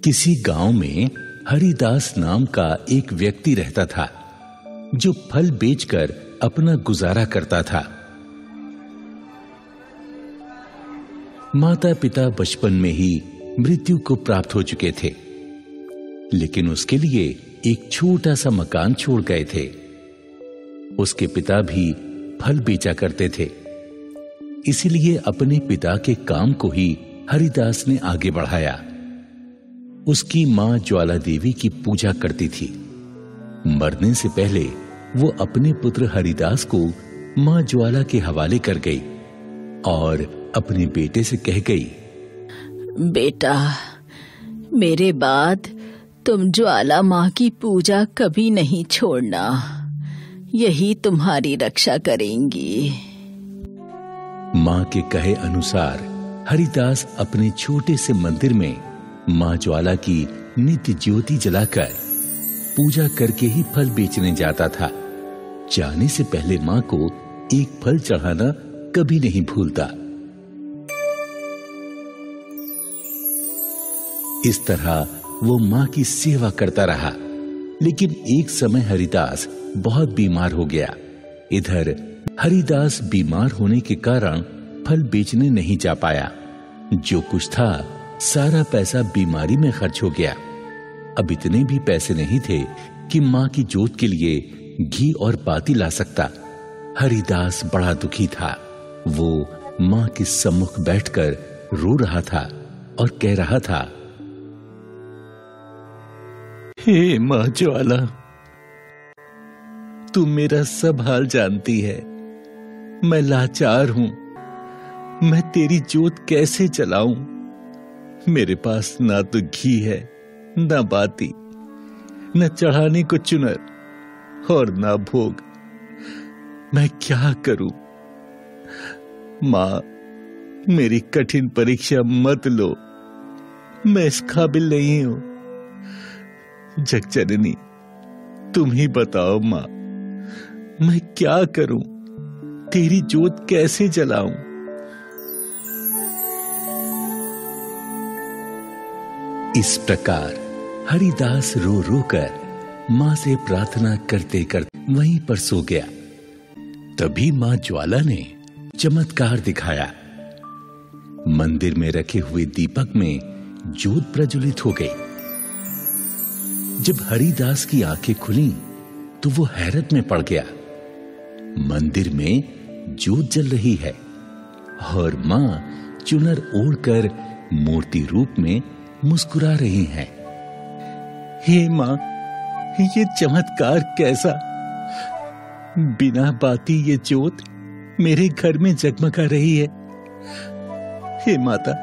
किसी गांव में हरिदास नाम का एक व्यक्ति रहता था जो फल बेचकर अपना गुजारा करता था। माता पिता बचपन में ही मृत्यु को प्राप्त हो चुके थे, लेकिन उसके लिए एक छोटा सा मकान छोड़ गए थे। उसके पिता भी फल बेचा करते थे, इसीलिए अपने पिता के काम को ही हरिदास ने आगे बढ़ाया। उसकी मां ज्वाला देवी की पूजा करती थी। मरने से पहले वो अपने पुत्र हरिदास को मां ज्वाला के हवाले कर गई और अपने बेटे से कह गई, बेटा, मेरे बाद तुम ज्वाला मां की पूजा कभी नहीं छोड़ना, यही तुम्हारी रक्षा करेंगी। मां के कहे अनुसार हरिदास अपने छोटे से मंदिर में मां ज्वाला की नित्य ज्योति जलाकर पूजा करके ही फल बेचने जाता था। जाने से पहले मां को एक फल चढ़ाना कभी नहीं भूलता। इस तरह वो मां की सेवा करता रहा, लेकिन एक समय हरिदास बहुत बीमार हो गया। इधर हरिदास बीमार होने के कारण फल बेचने नहीं जा पाया। जो कुछ था सारा पैसा बीमारी में खर्च हो गया। अब इतने भी पैसे नहीं थे कि मां की जोत के लिए घी और बाती ला सकता। हरिदास बड़ा दुखी था। वो मां के सम्मुख बैठकर रो रहा था और कह रहा था, हे मां ज्वाला, तू मेरा सब हाल जानती है। मैं लाचार हूं, मैं तेरी जोत कैसे चलाऊं? मेरे पास ना तो घी है, ना बाती, न चढ़ाने को चुनर और ना भोग। मैं क्या करूं? मां, मेरी कठिन परीक्षा मत लो, मैं इस काबिल नहीं हूं। जगजननी, तुम ही बताओ मां, मैं क्या करूं? तेरी जोत कैसे जलाऊं? इस प्रकार हरिदास रो रो कर मां से प्रार्थना करते करते वहीं पर सो गया। तभी मां ज्वाला ने चमत्कार दिखाया। मंदिर में रखे हुए दीपक में ज्योत प्रज्वलित हो गई। जब हरिदास की आंखें खुली तो वो हैरत में पड़ गया। मंदिर में ज्योत जल रही है और मां चुनर ओढ़कर मूर्ति रूप में मुस्कुरा रही हैं। हे मां, ये चमत्कार कैसा? बिना बाती ये ज्योत मेरे घर में जगमगा रही है। हे माता,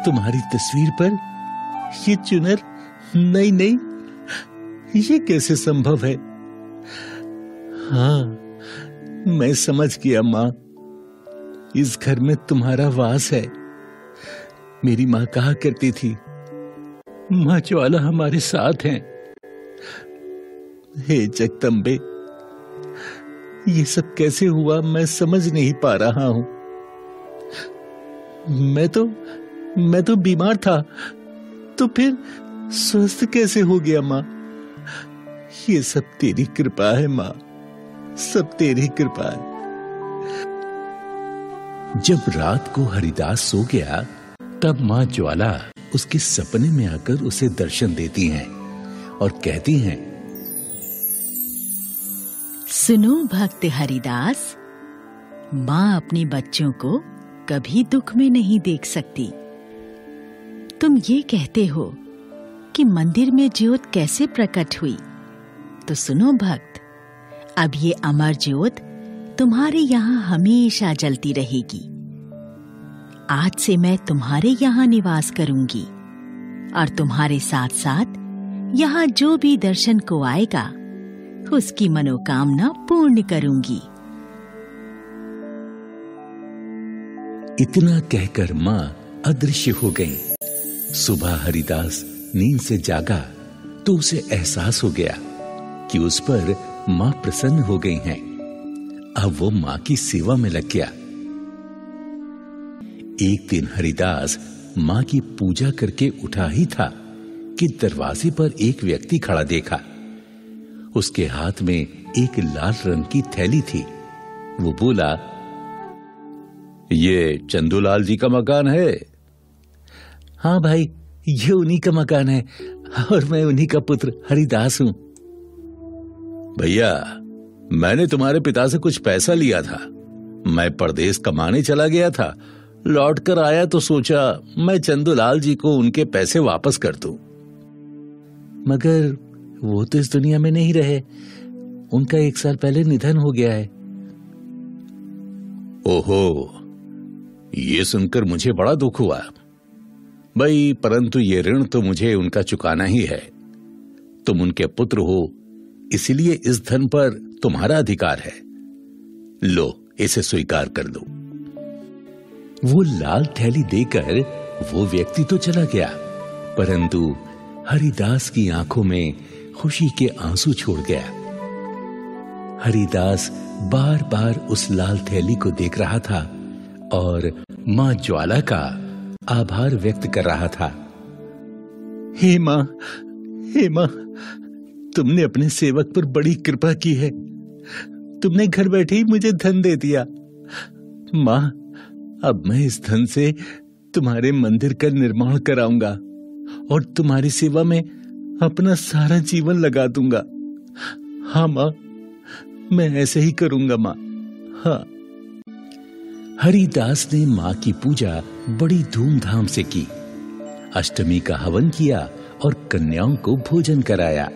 तुम्हारी तस्वीर पर ये चुनर नहीं, ये कैसे संभव है? हाँ, मैं समझ गया मां, इस घर में तुम्हारा वास है। मेरी मां कहा करती थी, मां ज्वाला हमारे साथ हैं। हे जगदम्बे, ये सब कैसे हुआ मैं समझ नहीं पा रहा हूं। मैं तो बीमार था, तो फिर स्वस्थ कैसे हो गया मां? ये सब तेरी कृपा है मां, सब तेरी कृपा है। जब रात को हरिदास सो गया तब मां ज्वाला उसके सपने में आकर उसे दर्शन देती हैं और कहती हैं, सुनो भक्त हरिदास, मां अपने बच्चों को कभी दुख में नहीं देख सकती। तुम ये कहते हो कि मंदिर में ज्योत कैसे प्रकट हुई, तो सुनो भक्त, अब ये अमर ज्योत तुम्हारे यहाँ हमेशा जलती रहेगी। आज से मैं तुम्हारे यहाँ निवास करूंगी और तुम्हारे साथ साथ यहाँ जो भी दर्शन को आएगा उसकी मनोकामना पूर्ण करूंगी। इतना कहकर मां अदृश्य हो गई। सुबह हरिदास नींद से जागा तो उसे एहसास हो गया कि उस पर मां प्रसन्न हो गई हैं। अब वो मां की सेवा में लग गया। एक दिन हरिदास मां की पूजा करके उठा ही था कि दरवाजे पर एक व्यक्ति खड़ा देखा। उसके हाथ में एक लाल रंग की थैली थी। वो बोला, ये चंदूलाल जी का मकान है? हाँ भाई, ये उन्हीं का मकान है और मैं उन्हीं का पुत्र हरिदास हूं। भैया, मैंने तुम्हारे पिता से कुछ पैसा लिया था। मैं परदेश कमाने चला गया था, लौट कर आया तो सोचा मैं चंदूलाल जी को उनके पैसे वापस कर दूं। मगर वो तो इस दुनिया में नहीं रहे, उनका 1 साल पहले निधन हो गया है। ओहो, ये सुनकर मुझे बड़ा दुख हुआ भाई, परंतु ये ऋण तो मुझे उनका चुकाना ही है। तुम उनके पुत्र हो, इसलिए इस धन पर तुम्हारा अधिकार है। लो, इसे स्वीकार कर दो। वो लाल थैली देकर वो व्यक्ति तो चला गया, परंतु हरिदास की आंखों में खुशी के आंसू छोड़ गया। हरिदास बार बार उस लाल थैली को देख रहा था और मां ज्वाला का आभार व्यक्त कर रहा था। हे मां, तुमने अपने सेवक पर बड़ी कृपा की है। तुमने घर बैठे ही मुझे धन दे दिया। मां, अब मैं इस धन से तुम्हारे मंदिर का निर्माण कराऊंगा और तुम्हारी सेवा में अपना सारा जीवन लगा दूंगा। हाँ मां, मैं ऐसे ही करूंगा मां। हाँ। हरिदास ने मां की पूजा बड़ी धूमधाम से की। अष्टमी का हवन किया और कन्याओं को भोजन कराया।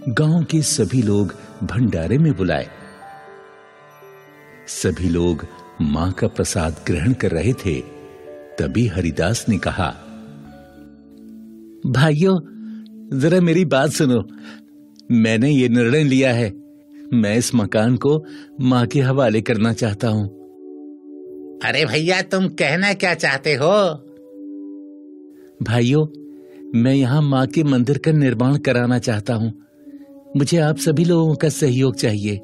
गांव के सभी लोग भंडारे में बुलाए। सभी लोग मां का प्रसाद ग्रहण कर रहे थे। तभी हरिदास ने कहा, भाइयों, जरा मेरी बात सुनो। मैंने ये निर्णय लिया है, मैं इस मकान को मां के हवाले करना चाहता हूं। अरे भैया, तुम कहना क्या चाहते हो? भाइयों, मैं यहां मां के मंदिर का निर्माण कराना चाहता हूं। मुझे आप सभी लोगों का सहयोग चाहिए।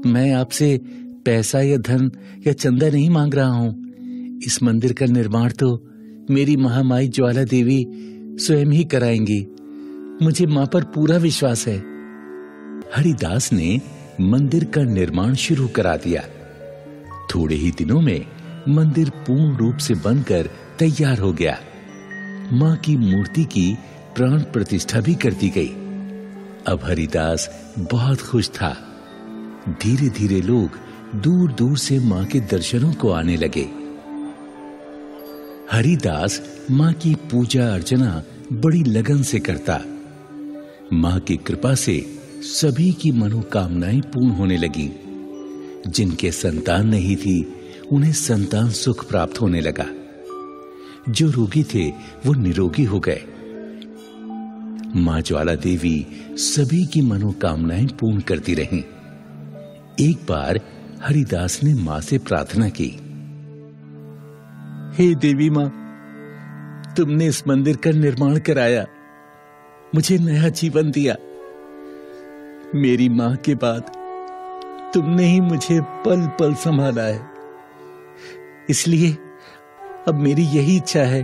मैं आपसे पैसा या धन या चंदा नहीं मांग रहा हूं। इस मंदिर का निर्माण तो मेरी महामाई ज्वाला देवी स्वयं ही कराएंगी। मुझे मां पर पूरा विश्वास है। हरिदास ने मंदिर का निर्माण शुरू करा दिया। थोड़े ही दिनों में मंदिर पूर्ण रूप से बनकर तैयार हो गया। मां की मूर्ति की प्राण प्रतिष्ठा भी कर दी गई। अब हरिदास बहुत खुश था। धीरे धीरे लोग दूर दूर से मां के दर्शनों को आने लगे। हरिदास मां की पूजा अर्चना बड़ी लगन से करता। मां की कृपा से सभी की मनोकामनाएं पूर्ण होने लगी। जिनके संतान नहीं थी, उन्हें संतान सुख प्राप्त होने लगा। जो रोगी थे, वो निरोगी हो गए। मां ज्वाला देवी सभी की मनोकामनाएं पूर्ण करती रहीं। एक बार हरिदास ने मां से प्रार्थना की, हे देवी मां, तुमने इस मंदिर का निर्माण कराया, मुझे नया जीवन दिया। मेरी मां के बाद तुमने ही मुझे पल पल संभाला है। इसलिए अब मेरी यही इच्छा है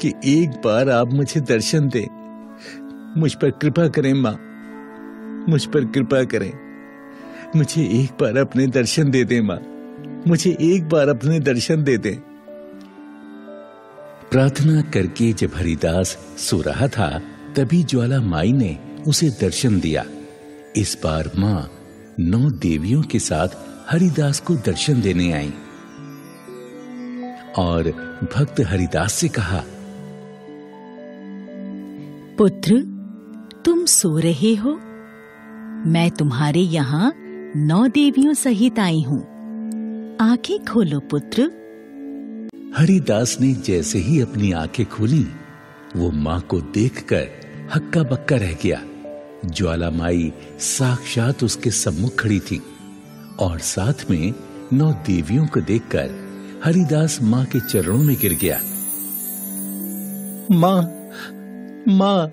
कि एक बार आप मुझे दर्शन दें। मुझ पर कृपा करें मां, मुझ पर कृपा करें। मुझे एक बार अपने दर्शन दे दें मां, मुझे एक बार अपने दर्शन दे दें। प्रार्थना करके जब हरिदास सो रहा था, तभी ज्वाला माई ने उसे दर्शन दिया। इस बार मां 9 देवियों के साथ हरिदास को दर्शन देने आई और भक्त हरिदास से कहा, पुत्र, तुम सो रहे हो? मैं तुम्हारे यहाँ 9 देवियों सहित आई हूँ। आंखें खोलो पुत्र। हरिदास ने जैसे ही अपनी आंखें खोली, वो मां को देखकर हक्का बक्का रह गया। ज्वाला माई साक्षात उसके सम्मुख खड़ी थी और साथ में 9 देवियों को देखकर हरिदास मां के चरणों में गिर गया। मां, मां,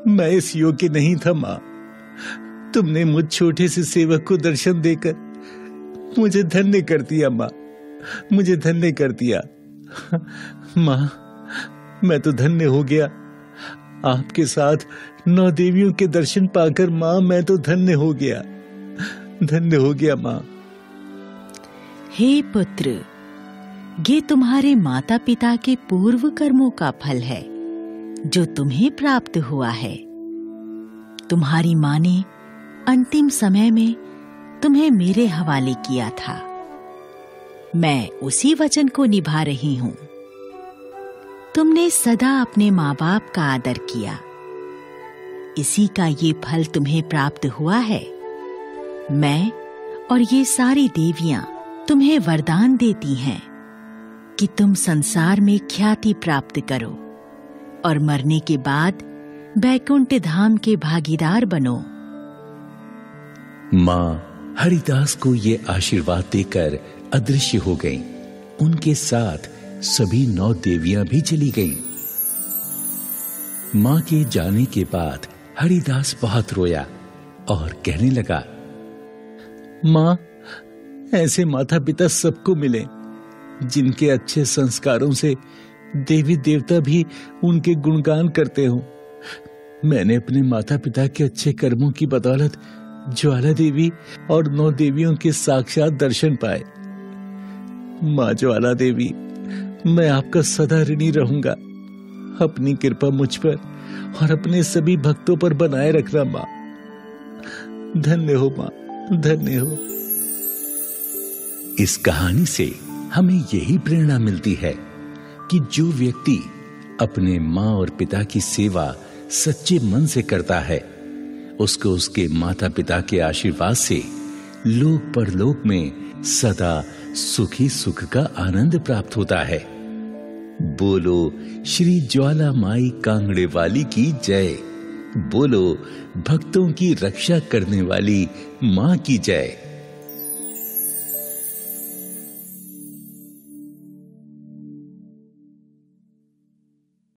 मैं इस योग्य नहीं था मां। तुमने मुझ छोटे से सेवक को दर्शन देकर मुझे धन्य कर दिया मां। मुझे धन्य कर दिया। माँ, मैं तो धन्य हो गया। आपके साथ 9 देवियों के दर्शन पाकर माँ, मैं तो धन्य हो गया, धन्य हो गया माँ। हे पुत्र, ये तुम्हारे माता पिता के पूर्व कर्मों का फल है जो तुम्हें प्राप्त हुआ है। तुम्हारी माँ ने अंतिम समय में तुम्हें मेरे हवाले किया था। मैं उसी वचन को निभा रही हूं। तुमने सदा अपने माँ बाप का आदर किया, इसी का ये फल तुम्हें प्राप्त हुआ है। मैं और ये सारी देवियां तुम्हें वरदान देती हैं कि तुम संसार में ख्याति प्राप्त करो और मरने के बाद बैकुंठ धाम के भागीदार बनो। माँ हरिदास को ये आशीर्वाद देकर अदृश्य हो गईं। उनके साथ सभी 9 देवियां भी चली गईं। माँ के जाने के बाद हरिदास बहुत रोया और कहने लगा, माँ, ऐसे माता पिता सबको मिले जिनके अच्छे संस्कारों से देवी देवता भी उनके गुणगान करते हो। मैंने अपने माता पिता के अच्छे कर्मों की बदौलत ज्वाला देवी और 9 देवियों के साक्षात दर्शन पाए। माँ ज्वाला देवी, मैं आपका सदा ऋणी रहूंगा। अपनी कृपा मुझ पर और अपने सभी भक्तों पर बनाए रखना माँ। धन्य हो माँ, धन्य हो। इस कहानी से हमें यही प्रेरणा मिलती है कि जो व्यक्ति अपने माँ और पिता की सेवा सच्चे मन से करता है, उसको उसके माता पिता के आशीर्वाद से लोक परलोक में सदा सुखी सुख का आनंद प्राप्त होता है। बोलो श्री ज्वाला माई कांगड़े वाली की जय। बोलो भक्तों की रक्षा करने वाली माँ की जय।